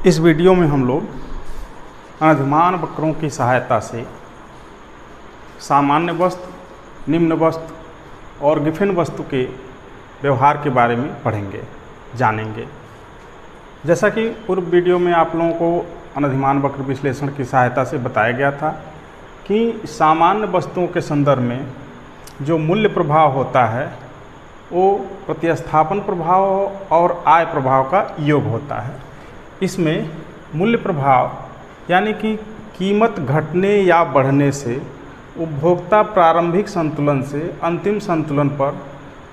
इस वीडियो में हम लोग अनधिमान वक्रों की सहायता से सामान्य वस्तु, निम्न वस्तु और गिफिन वस्तु के व्यवहार के बारे में पढ़ेंगे, जानेंगे। जैसा कि पूर्व वीडियो में आप लोगों को अनधिमान वक्र विश्लेषण की सहायता से बताया गया था कि सामान्य वस्तुओं के संदर्भ में जो मूल्य प्रभाव होता है वो प्रतिस्थापन प्रभाव और आय प्रभाव का योग होता है। इसमें मूल्य प्रभाव यानी कि कीमत घटने या बढ़ने से उपभोक्ता प्रारंभिक संतुलन से अंतिम संतुलन पर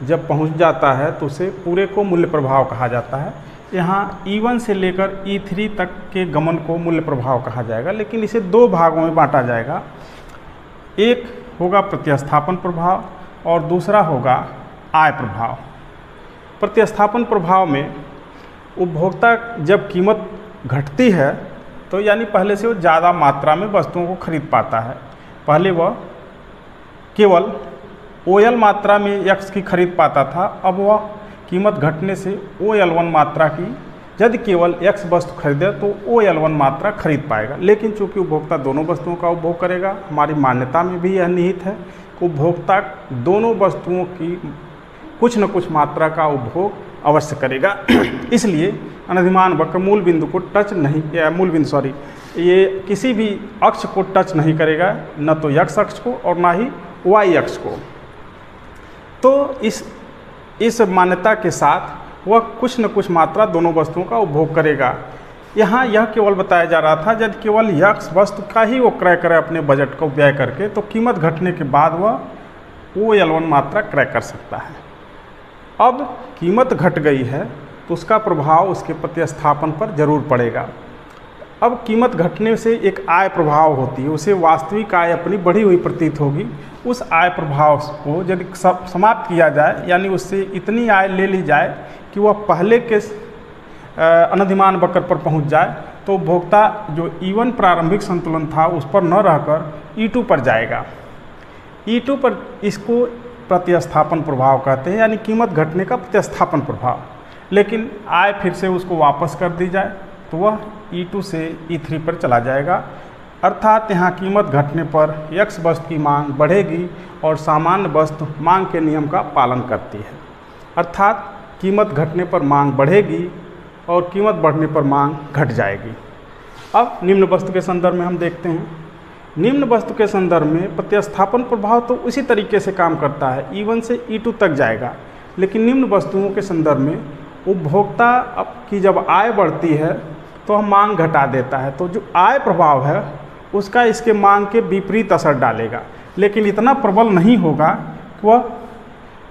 जब पहुंच जाता है तो उसे पूरे को मूल्य प्रभाव कहा जाता है। यहाँ E1 से लेकर E3 तक के गमन को मूल्य प्रभाव कहा जाएगा, लेकिन इसे दो भागों में बांटा जाएगा। एक होगा प्रतिस्थापन प्रभाव और दूसरा होगा आय प्रभाव। प्रतिस्थापन प्रभाव में उपभोक्ता जब कीमत घटती है तो यानी पहले से वो ज़्यादा मात्रा में वस्तुओं को खरीद पाता है। पहले वह केवल OL मात्रा में X की खरीद पाता था, अब वह कीमत घटने से OL1 मात्रा की यदि केवल X वस्तु खरीदे तो OL1 मात्रा खरीद पाएगा। लेकिन चूंकि उपभोक्ता दोनों वस्तुओं का उपभोग करेगा, हमारी मान्यता में भी यह निहित है कि उपभोक्ता दोनों वस्तुओं की कुछ न कुछ मात्रा का उपभोग अवश्य करेगा। इसलिए अनधिमान वक्र मूल बिंदु को टच नहीं, या मूल बिंदु सॉरी ये किसी भी अक्ष को टच नहीं करेगा, न तो X अक्ष को और ना ही Y अक्ष को। तो इस मान्यता के साथ वह कुछ न कुछ मात्रा दोनों वस्तुओं का उपभोग करेगा। यहाँ यह केवल बताया जा रहा था यदि केवल X वस्तु का ही वो क्रय करे अपने बजट को व्यय करके तो कीमत घटने के बाद वह OL1 मात्रा क्रय कर सकता है। अब कीमत घट गई है तो उसका प्रभाव उसके प्रतिस्थापन पर जरूर पड़ेगा। अब कीमत घटने से एक आय प्रभाव होती है, उसे वास्तविक आय अपनी बढ़ी हुई प्रतीत होगी। उस आय प्रभाव को यदि समाप्त किया जाए यानी उससे इतनी आय ले ली जाए कि वह पहले के अनधिमान वक्र पर पहुंच जाए तो उपभोक्ता जो E1 प्रारंभिक संतुलन था उस पर न रहकर E2 पर जाएगा। E2 पर इसको प्रतिस्थापन प्रभाव कहते हैं, यानी कीमत घटने का प्रतिस्थापन प्रभाव। लेकिन आय फिर से उसको वापस कर दी जाए तो वह E2 से E3 पर चला जाएगा। अर्थात यहाँ कीमत घटने पर X वस्तु की मांग बढ़ेगी और सामान्य वस्तु मांग के नियम का पालन करती है। अर्थात कीमत घटने पर मांग बढ़ेगी और कीमत बढ़ने पर मांग घट जाएगी। अब निम्न वस्तु के संदर्भ में हम देखते हैं। निम्न वस्तु के संदर्भ में प्रतिस्थापन प्रभाव तो उसी तरीके से काम करता है, E1 से E2 तक जाएगा। लेकिन निम्न वस्तुओं के संदर्भ में उपभोक्ता की जब आय बढ़ती है तो हम मांग घटा देता है, तो जो आय प्रभाव है उसका इसके मांग के विपरीत असर डालेगा, लेकिन इतना प्रबल नहीं होगा कि वह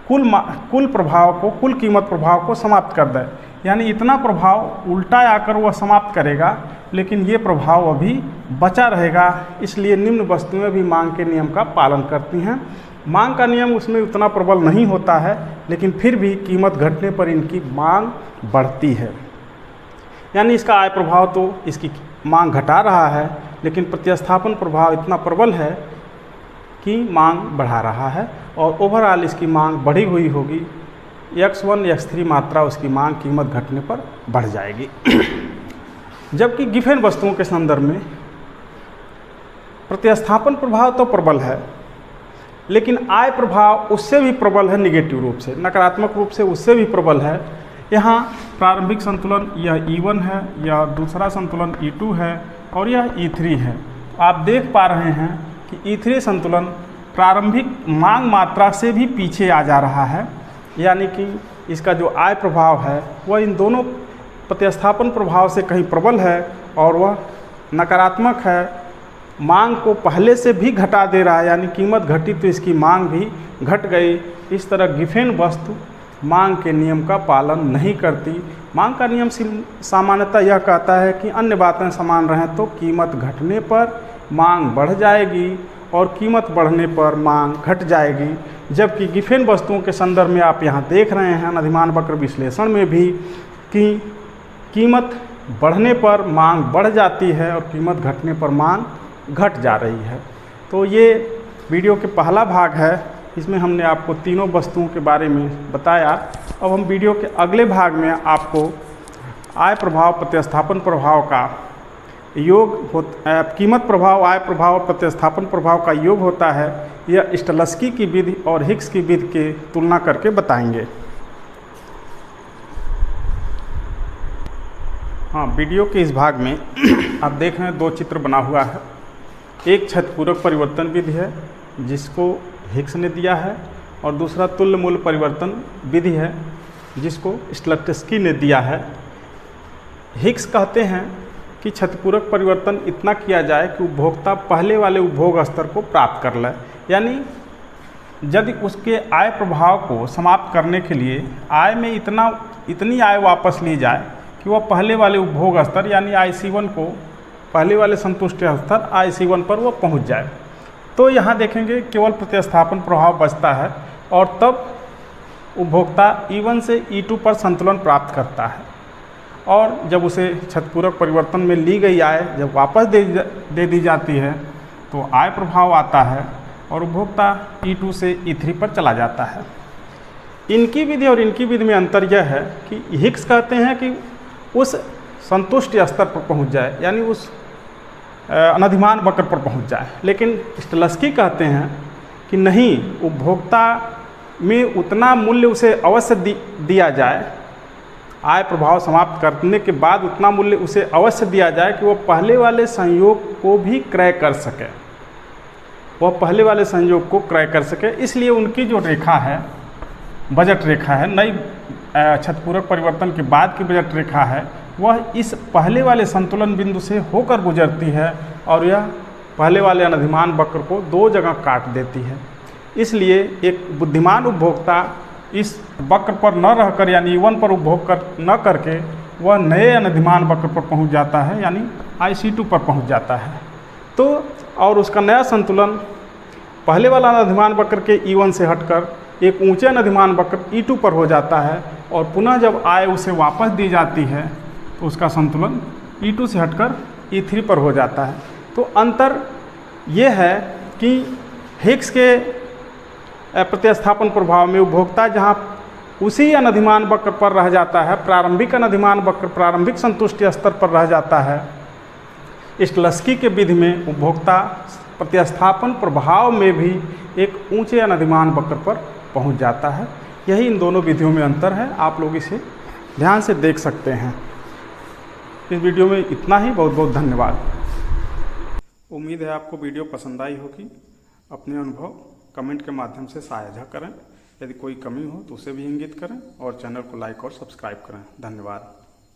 कुल कीमत प्रभाव को समाप्त कर दे। यानी इतना प्रभाव उल्टा आकर वह समाप्त करेगा, लेकिन ये प्रभाव अभी बचा रहेगा। इसलिए निम्न वस्तुएं भी मांग के नियम का पालन करती हैं। मांग का नियम उसमें उतना प्रबल नहीं होता है, लेकिन फिर भी कीमत घटने पर इनकी मांग बढ़ती है। यानी इसका आय प्रभाव तो इसकी मांग घटा रहा है, लेकिन प्रतिस्थापन प्रभाव इतना प्रबल है कि मांग बढ़ा रहा है और ओवरऑल इसकी मांग बढ़ी हुई होगी। X1 X3 मात्रा उसकी मांग कीमत घटने पर बढ़ जाएगी। जबकि गिफिन वस्तुओं के संदर्भ में प्रतिस्थापन प्रभाव तो प्रबल है, लेकिन आय प्रभाव उससे भी प्रबल है, निगेटिव रूप से, नकारात्मक रूप से उससे भी प्रबल है। यहाँ प्रारंभिक संतुलन यह E1 है, यह दूसरा संतुलन E2 है और यह E3 है। आप देख पा रहे हैं कि E3 संतुलन प्रारंभिक मांग मात्रा से भी पीछे आ जा रहा है, यानी कि इसका जो आय प्रभाव है वह इन दोनों प्रतिस्थापन प्रभाव से कहीं प्रबल है और वह नकारात्मक है। मांग को पहले से भी घटा दे रहा है, यानी कीमत घटी तो इसकी मांग भी घट गई। इस तरह गिफिन वस्तु मांग के नियम का पालन नहीं करती। मांग का नियम सामान्यतः यह कहता है कि अन्य बातें समान रहें तो कीमत घटने पर मांग बढ़ जाएगी और कीमत बढ़ने पर मांग घट जाएगी। जबकि गिफिन वस्तुओं के संदर्भ में आप यहाँ देख रहे हैं अनधिमान वक्र विश्लेषण में भी कि कीमत बढ़ने पर मांग बढ़ जाती है और कीमत घटने पर मांग घट जा रही है। तो ये वीडियो के पहला भाग है, इसमें हमने आपको तीनों वस्तुओं के बारे में बताया। अब हम वीडियो के अगले भाग में आपको आय प्रभाव प्रतिस्थापन प्रभाव का योग कीमत प्रभाव, आय प्रभाव, प्रतिस्थापन प्रभाव का योग होता है, यह स्टलस्की की विधि और हिक्स की विधि के तुलना करके बताएंगे। हाँ, वीडियो के इस भाग में आप देख रहे हैं 2 चित्र बना हुआ है। एक क्षतिपूरक परिवर्तन विधि है जिसको हिक्स ने दिया है, और दूसरा तुल्य मूल्य परिवर्तन विधि है जिसको स्टलस्की ने दिया है। हिक्स कहते हैं कि क्षतिपूरक परिवर्तन इतना किया जाए कि उपभोक्ता पहले वाले उपभोग स्तर को प्राप्त कर ले, यानी यदि उसके आय प्रभाव को समाप्त करने के लिए आय में इतनी आय वापस ली जाए कि वह पहले वाले उपभोग स्तर यानी IC1 को, पहले वाले संतुष्टि स्तर IC1 पर वह पहुंच जाए, तो यहाँ देखेंगे केवल प्रतिस्थापन प्रभाव बचता है और तब उपभोक्ता E1 से E2 पर संतुलन प्राप्त करता है। और जब उसे क्षतिपूरक परिवर्तन में ली गई आय जब वापस दे दी जाती है तो आय प्रभाव आता है और उपभोक्ता E2 से E3 पर चला जाता है। इनकी विधि और इनकी विधि में अंतर यह है कि हिक्स कहते हैं कि उस संतुष्टि स्तर पर पहुंच जाए, यानी उस अनधिमान वक्र पर पहुंच जाए, लेकिन स्टलस्की कहते हैं कि नहीं, उपभोक्ता में उतना मूल्य उसे अवश्य दिया जाए, आय प्रभाव समाप्त करने के बाद उतना मूल्य उसे अवश्य दिया जाए कि वह पहले वाले संयोग को भी क्रय कर सके, वह पहले वाले संयोग को क्रय कर सके। इसलिए उनकी जो रेखा है, बजट रेखा है, नई क्षतिपूरक परिवर्तन के बाद की बजट रेखा है, वह इस पहले वाले संतुलन बिंदु से होकर गुजरती है और यह पहले वाले अनधिमान वक्र को 2 जगह काट देती है। इसलिए एक बुद्धिमान उपभोक्ता इस वक्र पर न रहकर यानी E1 पर उपभोग न करके वह नए अनधिमान वक्र पर पहुंच जाता है, यानी IC2 पर पहुंच जाता है। तो और उसका नया संतुलन पहले वाला अनधिमान वक्र के E1 से हटकर एक ऊंचे अनधिमान वक्र E2 पर हो जाता है, और पुनः जब आय उसे वापस दी जाती है तो उसका संतुलन E2 से हटकर E3 पर हो जाता है। तो अंतर ये है कि हिक्स के प्रतिस्थापन प्रभाव में उपभोक्ता जहाँ उसी अनधिमान वक्र पर रह जाता है, प्रारंभिक अनधिमान वक्र, प्रारंभिक संतुष्टि स्तर पर रह जाता है। स्टलस्की के विधि में उपभोक्ता प्रतिस्थापन प्रभाव में भी एक ऊंचे अनधिमान वक्र पर पहुंच जाता है। यही इन दोनों विधियों में अंतर है, आप लोग इसे ध्यान से देख सकते हैं। इस वीडियो में इतना ही, बहुत बहुत धन्यवाद। उम्मीद है आपको वीडियो पसंद आई होगी। अपने अनुभव कमेंट के माध्यम से साझा करें, यदि कोई कमी हो तो उसे भी इंगित करें, और चैनल को लाइक और सब्सक्राइब करें। धन्यवाद।